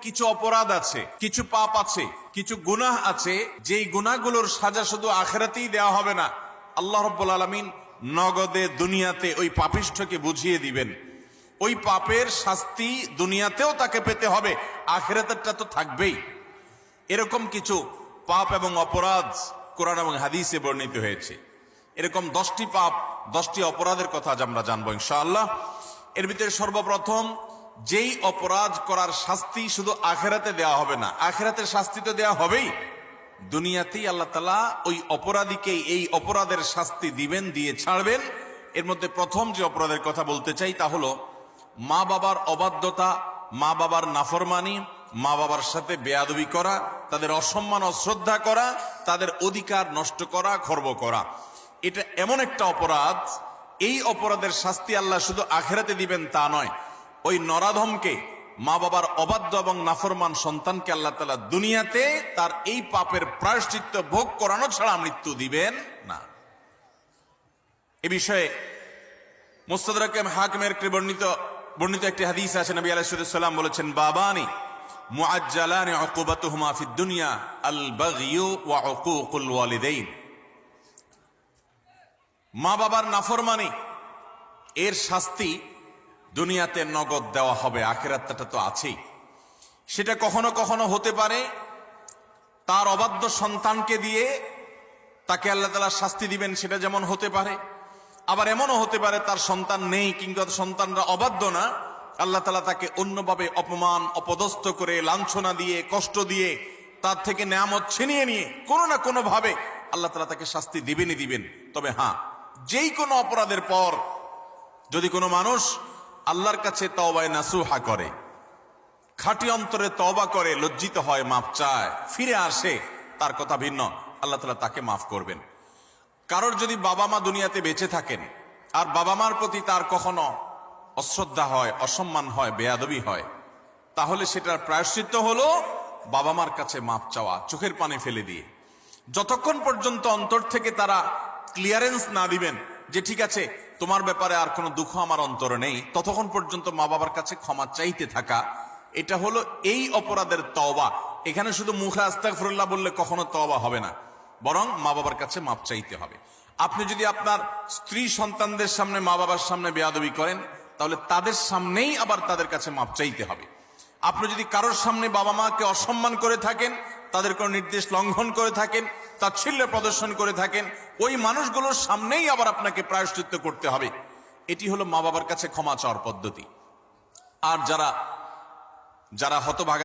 কিছু অপরাধ আছে, কিছু পাপ আছে, কিছু গুনাহ আছে, যেই গুনাহগুলোর সাজা শুধু আখিরাতেই দেওয়া হবে না, আল্লাহ রাব্বুল আলামিন নগদে দুনিয়াতে ওই পাপিষ্ঠকে বুঝিয়ে দিবেন। ওই পাপের শাস্তি দুনিয়াতেও তাকে পেতে হবে, আখিরাতেরটা তো থাকবেই। এরকম কিছু পাপ এবং অপরাধ কোরআন এবং হাদিসে বর্ণিত হয়েছে। এরকম 10টি পাপ, 10টি অপরাধের কথা আজ আমরা জানবো ইনশাআল্লাহ। এর ভিতরে সর্বপ্রথম, যেই অপরাধ করার শাস্তি শুধু আখিরাতে দেওয়া হবে না, আখিরাতের শাস্তি তো দেওয়া হবেই, দুনিয়াতেই আল্লাহ তাআলা ওই অপরাধীকে এই অপরাধের শাস্তি দিবেন, দিয়ে ছাড়বেন। এর মধ্যে প্রথম যে অপরাধের কথা বলতে চাই তা হলো মা বাবার অবাধ্যতা, মা বাবার নাফরমানি, মা বাবার সাথে বেয়াদবি করা, তাদের অসম্মান অশ্রদ্ধা করা, তাদের অধিকার নষ্ট করা, খর্ব করা। এটা এমন একটা অপরাধ, এই অপরাধের শাস্তি আল্লাহ শুধু আখিরাতে দিবেন তা নয়, ওই নরাধমকে, মা বাবার অবাধ্য এবং নাফরমান সন্তানকে আল্লাহ তাআলা দুনিয়াতে তার এই পাপের প্রায়শ্চিত্ত ভোগ করানো ছাড়া মৃত্যু দিবেন না। এ বিষয়ে মুস্তাদরাক হাকিমের বর্ণিত একটি হাদিস আছে, নবী আলাইহিস সালাম বলেছেন, বাবানি মুআজ্জালানি উকুবাতুহুমা ফিদ দুনিয়া আল বাগয়ু ওয়া উকুকুল ওয়ালিদাইন। মা বাবার নাফরমানি এর শাস্তি দুনিয়াতে নগদ দেওয়া হবে, আখিরাতটা তো আছেই। সেটা কখনো কখনো হতে পারে তার অবাধ্য সন্তানকে দিয়ে তাকে আল্লাহ তাআলা শাস্তি দিবেন, সেটা যেমন হতে পারে। আবার এমনও হতে পারে তার সন্তান নেই, কিংবা সন্তানরা অবাধ্য না, আল্লাহ তাআলা তাকে অন্যভাবে অপমান অপদস্থ করে, লাঞ্ছনা দিয়ে, কষ্ট দিয়ে, তার থেকে নেয়ামত ছিনিয়ে নিয়ে কোনো না কোনো ভাবে আল্লাহ তাআলা তাকে শাস্তি দিবেনই দিবেন। তবে হ্যাঁ, যেই কোনো অপরাধের পর যদি কোনো মানুষ আল্লাহর কাছে তওবায়ে নাসুহা করে, খাঁটি অন্তরে তওবা করে, লজ্জিত হয়, মাফ চায়, ফিরে আসে, তার কথা ভিন্ন, আল্লাহ তাআলা তাকে মাফ করবেন। কারোর যদি বাবা মা দুনিয়াতে বেঁচে থাকেন আর বাবা মার প্রতি তার কখনো অশ্রদ্ধা হয়, অসম্মান হয়, বেয়াদবি হয়, তাহলে সেটার প্রায়শ্চিত্ত হলো বাবা মার কাছে মাফ চাওয়া, চোখের পানি ফেলে দিয়ে। যতক্ষণ পর্যন্ত অন্তর থেকে তারা ক্লিয়ারেন্স না দিবেন যে ঠিক আছে তোমার ব্যাপারে আর কোনো দুঃখ আমার অন্তরে নেই, ততক্ষণ পর্যন্ত মা বাবার কাছে ক্ষমা চাইতে থাকা, এটা হলো এই অপরাধের তওবা। এখানে শুধু মুখে আস্তাগফিরুল্লাহ বললে কখনো তওবা হবে না, বরং মা বাবার কাছে মাপ চাইতে হবে। আপনি যদি আপনার স্ত্রী সন্তানদের সামনে, মা বাবার সামনে বেয়াদবি করেন, তাহলে তাদের সামনেই আবার তাদের কাছে মাপ চাইতে হবে। আপনি যদি কারোর সামনে বাবা মাকে অসম্মান করে থাকেন, তাদের কোনো নির্দেশ লঙ্ঘন করে থাকেন, তাচ্ছিল্য প্রদর্শন করে থাকেন, ওই মানুষগুলোর সামনেই আবার আপনাকে প্রায়শ্চিত্ত করতে হবে। এটি হলো মা বাবার কাছে ক্ষমা চাওয়ার পদ্ধতি। আর যারা হতভাগা